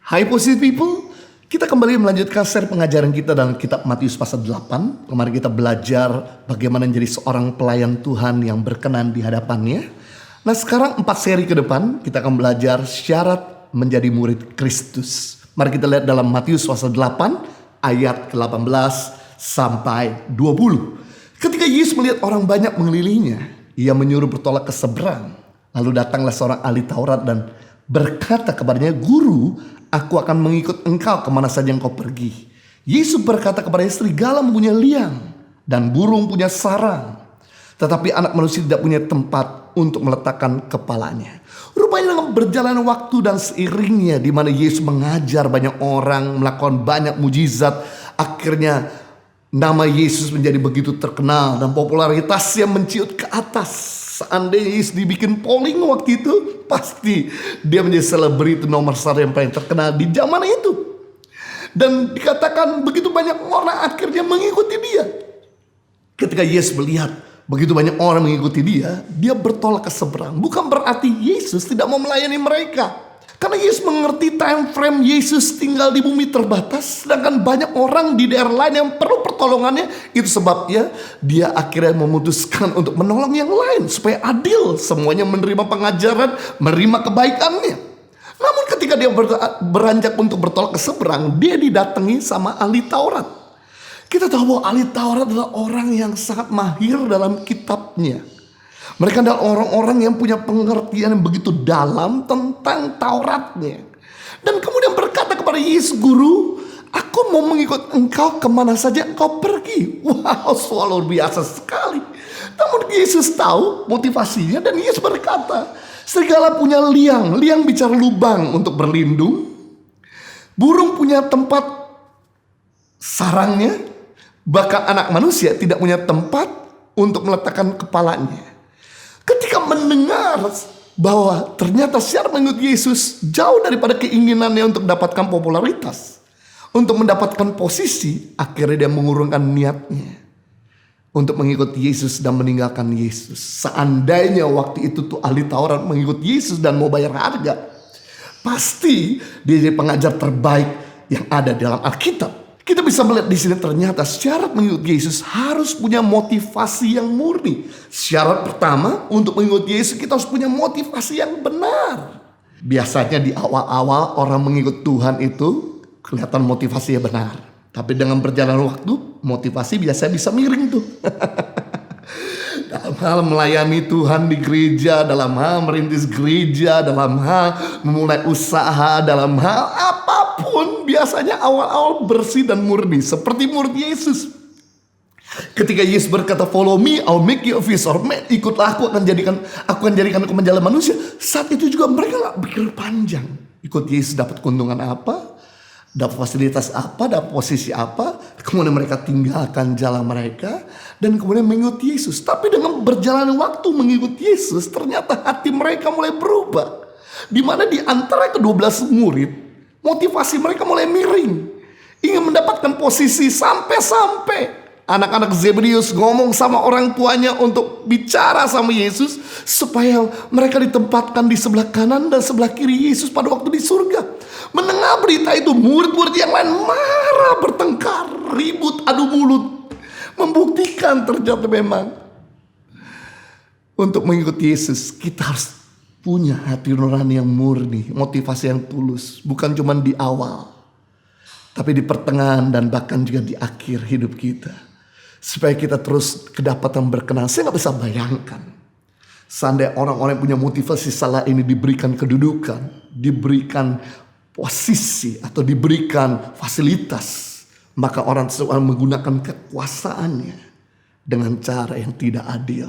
Hai Positive People, kita kembali melanjutkan seri pengajaran kita dalam kitab Matius pasal 8. Kemarin kita belajar bagaimana menjadi seorang pelayan Tuhan yang berkenan di hadapannya. Nah sekarang 4 seri ke depan kita akan belajar syarat menjadi murid Kristus. Mari kita lihat dalam Matius pasal 8 ayat ke-18 sampai 20. Ketika Yesus melihat orang banyak mengelilinginya, ia menyuruh bertolak ke seberang. Lalu datanglah seorang ahli Taurat dan berkata kepadanya, "Guru, aku akan mengikut engkau kemana saja engkau pergi." Yesus berkata kepada istri, "Serigala mempunyai liang dan burung punya sarang, tetapi anak manusia tidak punya tempat untuk meletakkan kepalanya." Rupanya dengan berjalan waktu dan seiringnya di mana Yesus mengajar banyak orang, melakukan banyak mujizat, akhirnya nama Yesus menjadi begitu terkenal dan popularitasnya menciut ke atas. Seandainya Yesus dibikin polling waktu itu, pasti dia menjadi selebriti nomor 1 yang paling terkenal di zaman itu. Dan dikatakan begitu banyak orang akhirnya mengikuti dia. Ketika Yesus melihat begitu banyak orang mengikuti dia, dia bertolak ke seberang. Bukan berarti Yesus tidak mau melayani mereka. Karena Yesus mengerti time frame Yesus tinggal di bumi terbatas, sedangkan banyak orang di daerah lain yang perlu pertolongannya. Itu sebabnya dia akhirnya memutuskan untuk menolong yang lain supaya adil, semuanya menerima pengajaran, menerima kebaikannya. Namun ketika dia beranjak untuk bertolak ke seberang, dia didatangi sama ahli Taurat. Kita tahu bahwa ahli Taurat adalah orang yang sangat mahir dalam kitabnya. Mereka adalah orang-orang yang punya pengertian yang begitu dalam tentang Tauratnya. Dan kemudian berkata kepada Yesus, "Guru, aku mau mengikut engkau kemana saja engkau pergi." Wow, luar biasa sekali. Namun Yesus tahu motivasinya dan Yesus berkata, "Serigala punya liang, liang bicara lubang untuk berlindung. Burung punya tempat sarangnya, bahkan anak manusia tidak punya tempat untuk meletakkan kepalanya." Ketika mendengar bahwa ternyata syarat mengikut Yesus jauh daripada keinginannya untuk mendapatkan popularitas, untuk mendapatkan posisi, akhirnya dia mengurungkan niatnya untuk mengikut Yesus dan meninggalkan Yesus. Seandainya waktu itu tuh ahli Taurat mengikut Yesus dan mau bayar harga, pasti dia jadi pengajar terbaik yang ada dalam Alkitab. Kita bisa melihat di sini ternyata syarat mengikut Yesus harus punya motivasi yang murni. Syarat pertama untuk mengikut Yesus kita harus punya motivasi yang benar. Biasanya di awal-awal orang mengikut Tuhan itu kelihatan motivasinya benar. Tapi dengan berjalan waktu motivasi biasanya bisa miring tuh. Dalam hal melayani Tuhan di gereja, dalam hal merintis gereja, dalam hal memulai usaha, dalam hal apapun biasanya awal-awal bersih dan murni seperti murid Yesus. Ketika Yesus berkata, "Follow me, I'll make you a fisher of men." Ikutlah aku akan jadikan engkau menjadi manusia. Saat itu juga mereka gak pikir panjang. Ikut Yesus dapat keuntungan apa? Dapat fasilitas apa, dapat posisi apa. Kemudian mereka tinggalkan jalan mereka dan kemudian mengikuti Yesus. Tapi dengan berjalan waktu mengikuti Yesus, ternyata hati mereka mulai berubah. Di mana di antara ke-12 murid, motivasi mereka mulai miring, ingin mendapatkan posisi, sampai-sampai anak-anak Zebedeus ngomong sama orang tuanya untuk bicara sama Yesus supaya mereka ditempatkan di sebelah kanan dan sebelah kiri Yesus pada waktu di surga. Mendengar berita itu, murid-murid yang lain marah, bertengkar, ribut, adu mulut, membuktikan ternyata memang untuk mengikuti Yesus kita harus punya hati nurani yang murni, motivasi yang tulus, bukan cuma di awal, tapi di pertengahan dan bahkan juga di akhir hidup kita, supaya kita terus kedapatan berkenan. Saya gak bisa bayangkan seandainya orang-orang yang punya motivasi salah ini diberikan kedudukan, diberikan posisi atau diberikan fasilitas, maka orang tersebut menggunakan kekuasaannya dengan cara yang tidak adil,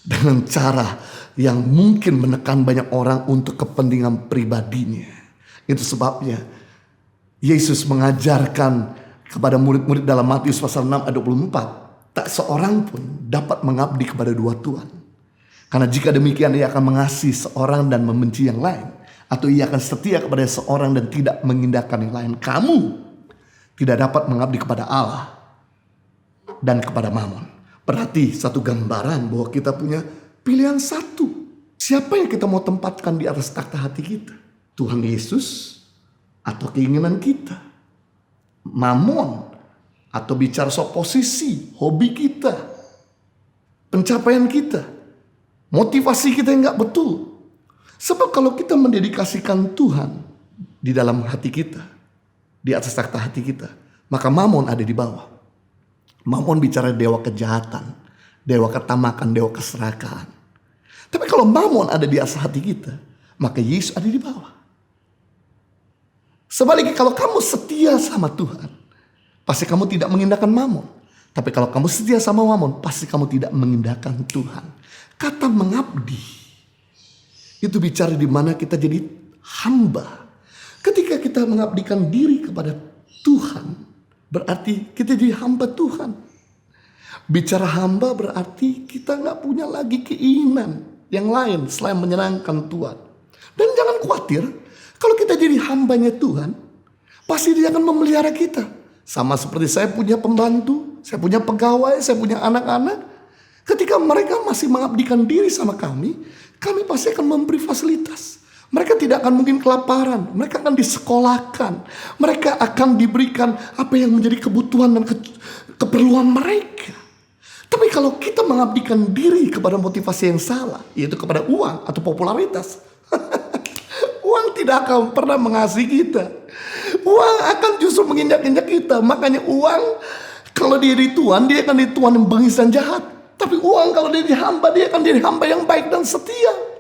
dengan cara yang mungkin menekan banyak orang untuk kepentingan pribadinya. Itu sebabnya Yesus mengajarkan kepada murid-murid dalam Matius pasal 6 ayat 24, tak seorang pun dapat mengabdi kepada dua tuan. Karena jika demikian ia akan mengasihi seorang dan membenci yang lain, atau ia akan setia kepada seorang dan tidak mengindahkan yang lain. Kamu tidak dapat mengabdi kepada Allah dan kepada Mammon. Berarti satu gambaran bahwa kita punya pilihan satu. Siapa yang kita mau tempatkan di atas takhta hati kita? Tuhan Yesus atau keinginan kita. Mamon atau bicara soal posisi, hobi kita, pencapaian kita, motivasi kita yang gak betul. Sebab kalau kita mendedikasikan Tuhan di dalam hati kita, di atas takhta hati kita, maka mamon ada di bawah. Mamon bicara dewa kejahatan, dewa ketamakan, dewa keserakahan. Tapi kalau mamon ada di atas hati kita, maka Yesus ada di bawah. Sebaliknya kalau kamu setia sama Tuhan, pasti kamu tidak mengindahkan mamon. Tapi kalau kamu setia sama mamon, pasti kamu tidak mengindahkan Tuhan. Kata mengabdi itu bicara di mana kita jadi hamba. Ketika kita mengabdikan diri kepada Tuhan, berarti kita jadi hamba Tuhan. Bicara hamba berarti kita gak punya lagi keinginan yang lain selain menyenangkan Tuhan. Dan jangan khawatir, kalau kita jadi hambanya Tuhan, pasti Dia akan memelihara kita. Sama seperti saya punya pembantu, saya punya pegawai, saya punya anak-anak. Ketika mereka masih mengabdikan diri sama kami pasti akan memberi fasilitas. Mereka tidak akan mungkin kelaparan, mereka akan disekolahkan, mereka akan diberikan apa yang menjadi kebutuhan dan keperluan mereka. Tapi kalau kita mengabdikan diri kepada motivasi yang salah, yaitu kepada uang atau popularitas, uang tidak akan pernah mengasihi kita. Uang akan justru menginjak-injak kita. Makanya uang kalau dia di Tuhan, dia akan di Tuhan yang bengis dan jahat. Tapi uang kalau dia di hamba, dia akan jadi hamba yang baik dan setia.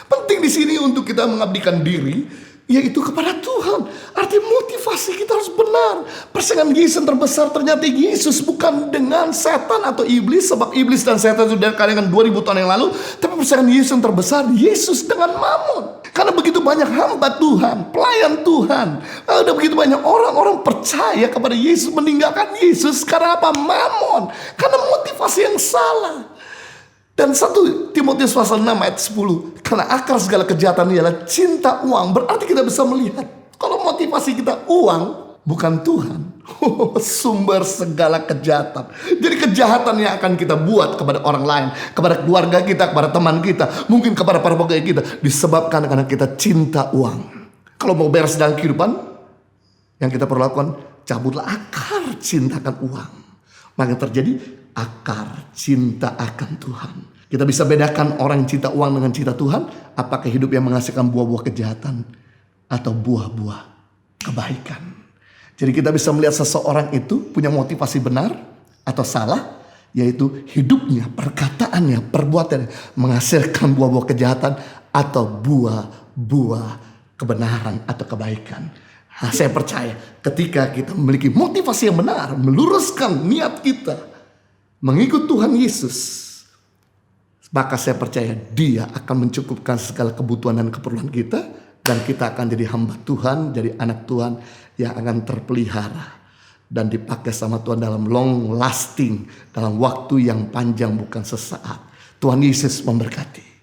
Penting di sini untuk kita mengabdikan diri, yaitu kepada Tuhan. Arti motivasi kita harus benar. Persaingan Yesus yang terbesar ternyata Yesus bukan dengan setan atau iblis. Sebab iblis dan setan sudah kalian 2000 tahun yang lalu. Tapi persaingan Yesus yang terbesar Yesus dengan mamon. Karena begitu banyak hamba Tuhan, pelayan Tuhan. Ada begitu banyak orang-orang percaya kepada Yesus, meninggalkan Yesus karena apa? Mamon. Karena motivasi yang salah. Dan 1 Timotius pasal 6 ayat 10. Karena akar segala kejahatan ialah cinta uang. Berarti kita bisa melihat, kalau motivasi kita uang, bukan Tuhan. Sumber segala kejahatan. Jadi kejahatan yang akan kita buat kepada orang lain, kepada keluarga kita, kepada teman kita, mungkin kepada para pegawai kita, disebabkan karena kita cinta uang. Kalau mau beres dalam kehidupan, yang kita perlu lakukan, cabutlah akar cintakan uang. Maka terjadi akar cinta akan Tuhan. Kita bisa bedakan orang yang cinta uang dengan cinta Tuhan. Apakah hidup yang menghasilkan buah-buah kejahatan atau buah-buah kebaikan. Jadi kita bisa melihat seseorang itu punya motivasi benar atau salah, yaitu hidupnya, perkataannya, perbuatannya menghasilkan buah-buah kejahatan atau buah-buah kebenaran atau kebaikan. Nah, saya percaya ketika kita memiliki motivasi yang benar, meluruskan niat kita mengikut Tuhan Yesus, maka saya percaya Dia akan mencukupkan segala kebutuhan dan keperluan kita, dan kita akan jadi hamba Tuhan, jadi anak Tuhan yang akan terpelihara dan dipakai sama Tuhan dalam long lasting, dalam waktu yang panjang, bukan sesaat. Tuhan Yesus memberkati.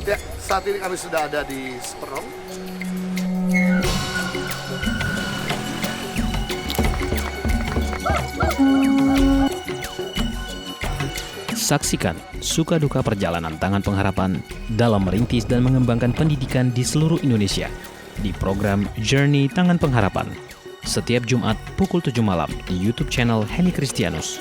Ya, saat ini kami sudah ada di Seperong. Saksikan suka duka perjalanan Tangan Pengharapan dalam merintis dan mengembangkan pendidikan di seluruh Indonesia di program Journey Tangan Pengharapan setiap Jumat pukul 7 malam di YouTube channel Henny Kristianus.